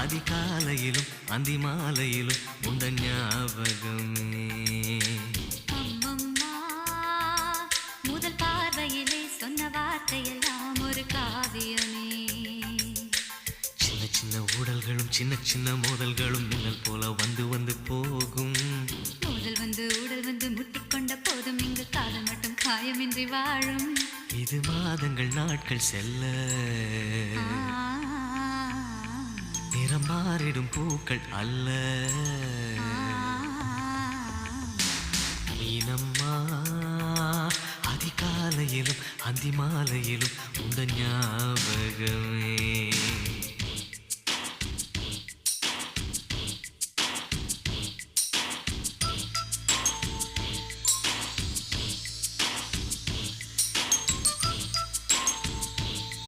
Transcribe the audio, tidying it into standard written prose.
அதிகாலையிலும் அந்தி மாலையிலும் உண்ட ஞாபகமே. அம்மம்மா, முதல் பார்வையிலே சொன்ன வார்த்தையெல்லாம் ஒரு காவியமே. சின்ன சின்ன ஊடல்களும் சின்ன சின்ன மோதல்களும் மின்னல் போல வந்து வந்து போகும். முதல் வந்து உடல் வந்து முட்டிக்கொண்ட போதும் இங்கு காதல் மட்டும் காயமின்றி வாழும். இது மாதங்கள் நாட்கள் செல்ல நிறம் மாறிடும் பூக்கள் அல்ல. மீனம்மா, அதிகாலையிலும் அந்தி மாலையிலும் உந்த ஞாபகமே.